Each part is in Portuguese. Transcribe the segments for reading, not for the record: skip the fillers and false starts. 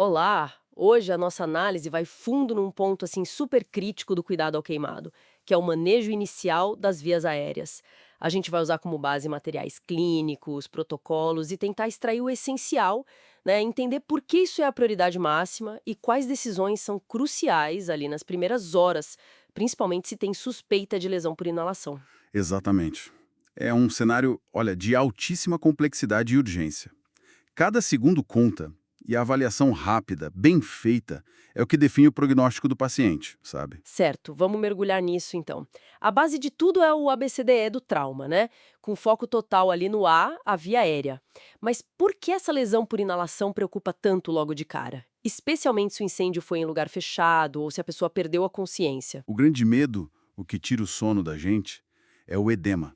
Olá! Hoje a nossa análise vai fundo num ponto assim super crítico do cuidado ao queimado, que é o manejo inicial das vias aéreas. A gente vai usar como base materiais clínicos, protocolos e tentar extrair o essencial, né, entender por que isso é a prioridade máxima e quais decisões são cruciais ali nas primeiras horas, principalmente se tem suspeita de lesão por inalação. Exatamente. É um cenário, olha, de altíssima complexidade e urgência. Cada segundo conta, e a avaliação rápida, bem feita, é o que define o prognóstico do paciente, sabe? Certo, vamos mergulhar nisso então. A base de tudo é o ABCDE do trauma, né? Com foco total ali no a via aérea. Mas por que essa lesão por inalação preocupa tanto logo de cara? Especialmente se o incêndio foi em lugar fechado ou se a pessoa perdeu a consciência. O grande medo, o que tira o sono da gente, é o edema,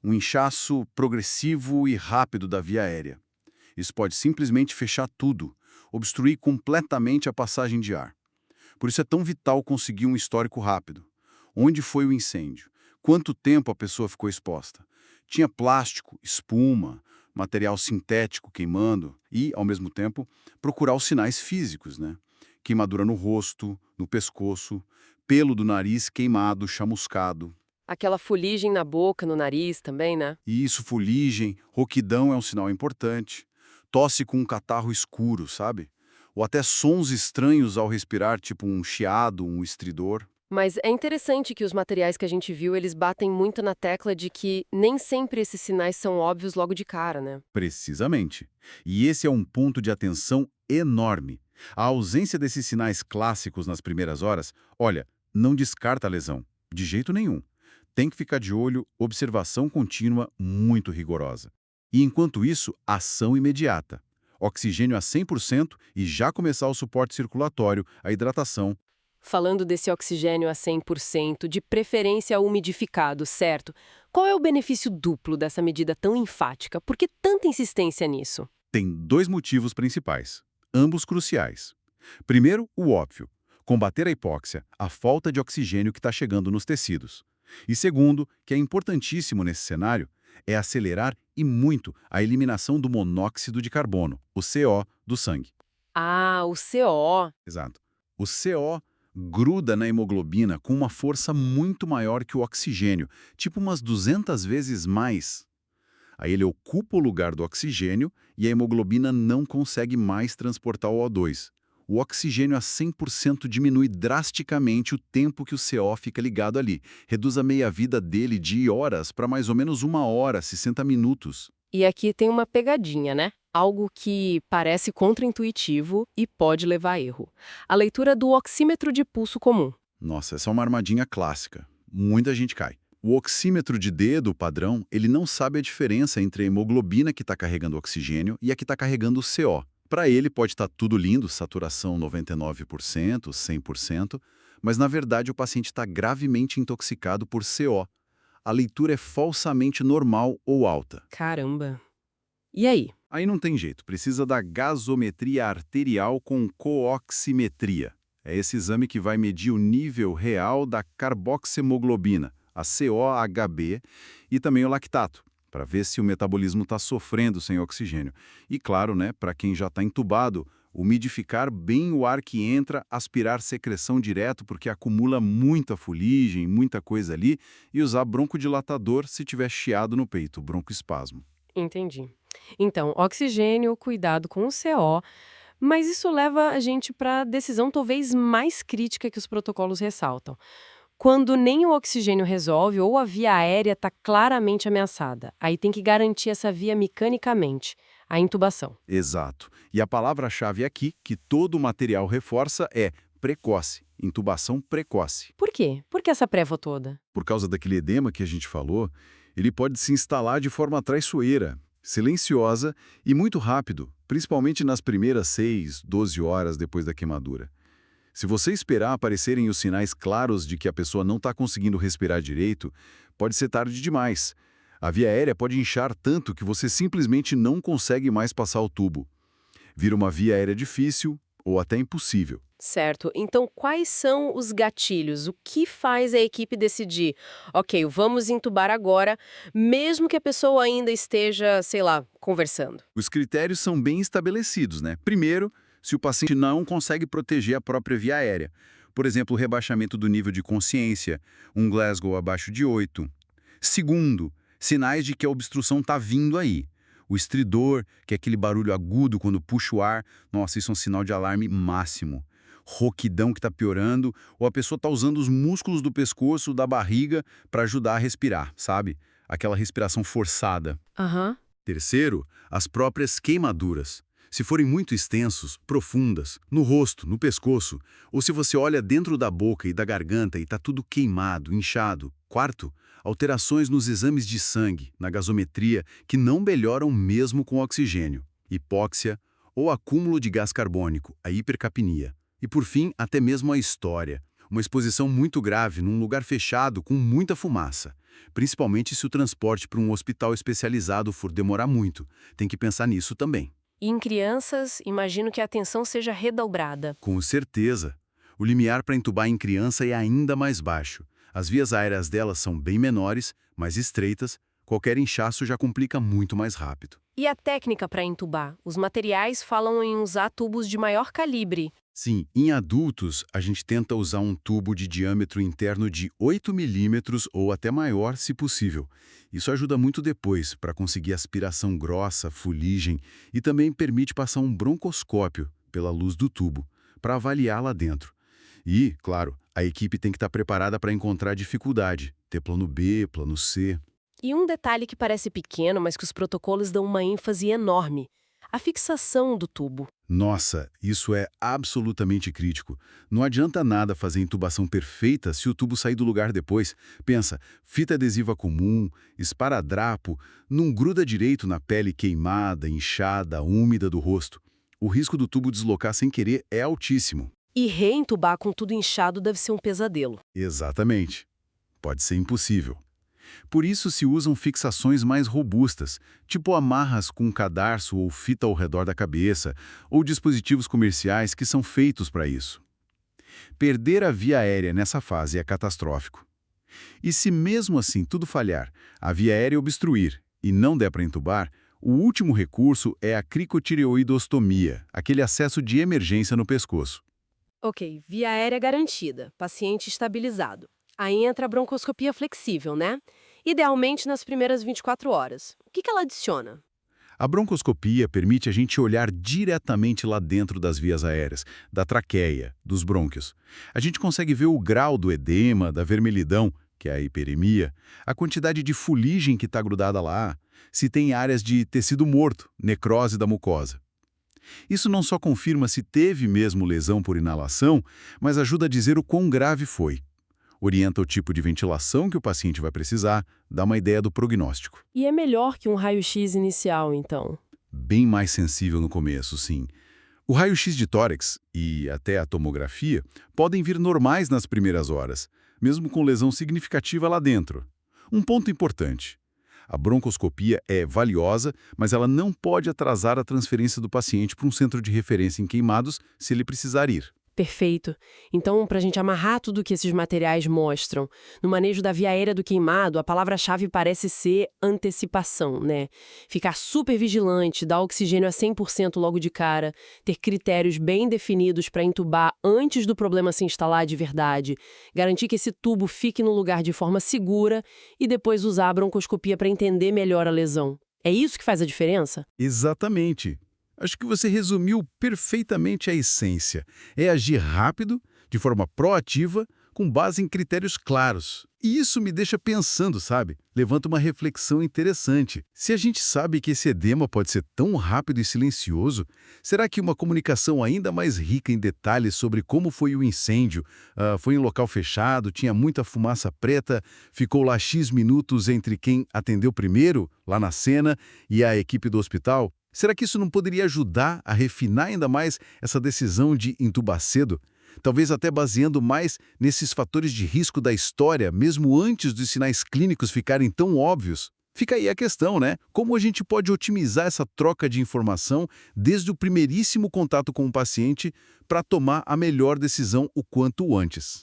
um inchaço progressivo e rápido da via aérea. Isso pode simplesmente fechar tudo, obstruir completamente a passagem de ar. Por isso é tão vital conseguir um histórico rápido. Onde foi o incêndio? Quanto tempo a pessoa ficou exposta? Tinha plástico, espuma, material sintético queimando e, ao mesmo tempo, procurar os sinais físicos, né? Queimadura no rosto, no pescoço, pelo do nariz queimado, chamuscado. Aquela fuligem na boca, no nariz também, né? E isso, fuligem, rouquidão é um sinal importante. Tosse com um catarro escuro, sabe? Ou até sons estranhos ao respirar, tipo um chiado, um estridor. Mas é interessante que os materiais que a gente viu, eles batem muito na tecla de que nem sempre esses sinais são óbvios logo de cara, né? Precisamente. E esse é um ponto de atenção enorme. A ausência desses sinais clássicos nas primeiras horas, olha, não descarta a lesão, de jeito nenhum. Tem que ficar de olho, observação contínua muito rigorosa. E enquanto isso, ação imediata. Oxigênio a 100% e já começar o suporte circulatório, a hidratação. Falando desse oxigênio a 100%, de preferência umidificado, certo? Qual é o benefício duplo dessa medida tão enfática? Por que tanta insistência nisso? Tem dois motivos principais, ambos cruciais. Primeiro, o óbvio, combater a hipóxia, a falta de oxigênio que está chegando nos tecidos. E segundo, que é importantíssimo nesse cenário, é acelerar e muito a eliminação do monóxido de carbono, o CO, do sangue. Ah, o CO. Exato. O CO gruda na hemoglobina com uma força muito maior que o oxigênio, tipo umas 200 vezes mais. Aí ele ocupa o lugar do oxigênio e a hemoglobina não consegue mais transportar o O2. O oxigênio a 100% diminui drasticamente o tempo que o CO fica ligado ali. Reduz a meia-vida dele de horas para mais ou menos 1 hora, 60 minutos. E aqui tem uma pegadinha, né? Algo que parece contraintuitivo e pode levar a erro. A leitura do oxímetro de pulso comum. Nossa, essa é uma armadilha clássica. Muita gente cai. O oxímetro de dedo padrão, ele não sabe a diferença entre a hemoglobina que está carregando oxigênio e a que está carregando o CO. Para ele pode estar tudo lindo, saturação 99%, 100%, mas na verdade o paciente está gravemente intoxicado por CO. A leitura é falsamente normal ou alta. Caramba. E aí? Aí não tem jeito, precisa da gasometria arterial com cooximetria. É esse exame que vai medir o nível real da carboxiemoglobina, a COHB, e também o lactato, para ver se o metabolismo está sofrendo sem oxigênio. E claro, né, para quem já está entubado, umidificar bem o ar que entra, aspirar secreção direto, porque acumula muita fuligem, muita coisa ali, e usar broncodilatador se tiver chiado no peito, broncoespasmo. Entendi. Então, oxigênio, cuidado com o CO, mas isso leva a gente para a decisão talvez mais crítica que os protocolos ressaltam. Quando nem o oxigênio resolve ou a via aérea está claramente ameaçada, aí tem que garantir essa via mecanicamente, a intubação. Exato. E a palavra-chave aqui, que todo o material reforça, é precoce, intubação precoce. Por quê? Por que essa prévoa toda? Por causa daquele edema que a gente falou, ele pode se instalar de forma traiçoeira, silenciosa e muito rápido, principalmente nas primeiras 6, 12 horas depois da queimadura. Se você esperar aparecerem os sinais claros de que a pessoa não está conseguindo respirar direito, pode ser tarde demais. A via aérea pode inchar tanto que você simplesmente não consegue mais passar o tubo. Vira uma via aérea difícil ou até impossível. Certo. Então, quais são os gatilhos? O que faz a equipe decidir? Ok, vamos entubar agora, mesmo que a pessoa ainda esteja, sei lá, conversando. Os critérios são bem estabelecidos, né? Primeiro, se o paciente não consegue proteger a própria via aérea. Por exemplo, o rebaixamento do nível de consciência, um Glasgow abaixo de 8. Segundo, sinais de que a obstrução está vindo aí. O estridor, que é aquele barulho agudo quando puxa o ar, nossa, isso é um sinal de alarme máximo. Rouquidão que está piorando, ou a pessoa está usando os músculos do pescoço, da barriga, para ajudar a respirar, sabe? Aquela respiração forçada. Aham. Terceiro, as próprias queimaduras. Se forem muito extensos, profundas, no rosto, no pescoço, ou se você olha dentro da boca e da garganta e está tudo queimado, inchado. Quarto, alterações nos exames de sangue, na gasometria, que não melhoram mesmo com oxigênio. Hipóxia ou acúmulo de gás carbônico, a hipercapnia. E por fim, até mesmo a história. Uma exposição muito grave num lugar fechado com muita fumaça. Principalmente se o transporte para um hospital especializado for demorar muito. Tem que pensar nisso também. E em crianças, imagino que a atenção seja redobrada. Com certeza. O limiar para entubar em criança é ainda mais baixo. As vias aéreas delas são bem menores, mais estreitas. Qualquer inchaço já complica muito mais rápido. E a técnica para entubar? Os materiais falam em usar tubos de maior calibre. Sim, em adultos, a gente tenta usar um tubo de diâmetro interno de 8 milímetros ou até maior, se possível. Isso ajuda muito depois para conseguir aspiração grossa, fuligem e também permite passar um broncoscópio pela luz do tubo, para avaliar lá dentro. E, claro, a equipe tem que estar preparada para encontrar dificuldade, ter plano B, plano C. E um detalhe que parece pequeno, mas que os protocolos dão uma ênfase enorme: a fixação do tubo. Nossa, isso é absolutamente crítico. Não adianta nada fazer intubação perfeita se o tubo sair do lugar depois. Pensa, fita adesiva comum, esparadrapo, não gruda direito na pele queimada, inchada, úmida do rosto. O risco do tubo deslocar sem querer é altíssimo. E reentubar com tudo inchado deve ser um pesadelo. Exatamente. Pode ser impossível. Por isso se usam fixações mais robustas, tipo amarras com cadarço ou fita ao redor da cabeça, ou dispositivos comerciais que são feitos para isso. Perder a via aérea nessa fase é catastrófico. E se mesmo assim tudo falhar, a via aérea obstruir e não der para entubar, o último recurso é a cricotireoidostomia, aquele acesso de emergência no pescoço. Ok, via aérea garantida, paciente estabilizado. Aí entra a broncoscopia flexível, né? Idealmente nas primeiras 24 horas. O que ela adiciona? A broncoscopia permite a gente olhar diretamente lá dentro das vias aéreas, da traqueia, dos brônquios. A gente consegue ver o grau do edema, da vermelhidão, que é a hiperemia, a quantidade de fuligem que está grudada lá, se tem áreas de tecido morto, necrose da mucosa. Isso não só confirma se teve mesmo lesão por inalação, mas ajuda a dizer o quão grave foi. Orienta o tipo de ventilação que o paciente vai precisar, dá uma ideia do prognóstico. E é melhor que um raio-x inicial, então? Bem mais sensível no começo, sim. O raio-x de tórax e até a tomografia podem vir normais nas primeiras horas, mesmo com lesão significativa lá dentro. Um ponto importante: a broncoscopia é valiosa, mas ela não pode atrasar a transferência do paciente para um centro de referência em queimados se ele precisar ir. Perfeito. Então, para a gente amarrar tudo que esses materiais mostram, no manejo da via aérea do queimado, a palavra-chave parece ser antecipação, né? Ficar super vigilante, dar oxigênio a 100% logo de cara, ter critérios bem definidos para entubar antes do problema se instalar de verdade, garantir que esse tubo fique no lugar de forma segura e depois usar a broncoscopia para entender melhor a lesão. É isso que faz a diferença? Exatamente. Acho que você resumiu perfeitamente a essência. É agir rápido, de forma proativa, com base em critérios claros. E isso me deixa pensando, sabe? Levanta uma reflexão interessante. Se a gente sabe que esse edema pode ser tão rápido e silencioso, será que uma comunicação ainda mais rica em detalhes sobre como foi o incêndio, foi em local fechado, tinha muita fumaça preta, ficou lá X minutos entre quem atendeu primeiro, lá na cena, e a equipe do hospital? Será que isso não poderia ajudar a refinar ainda mais essa decisão de entubar cedo? Talvez até baseando mais nesses fatores de risco da história, mesmo antes dos sinais clínicos ficarem tão óbvios? Fica aí a questão, né? Como a gente pode otimizar essa troca de informação desde o primeiríssimo contato com o paciente para tomar a melhor decisão o quanto antes?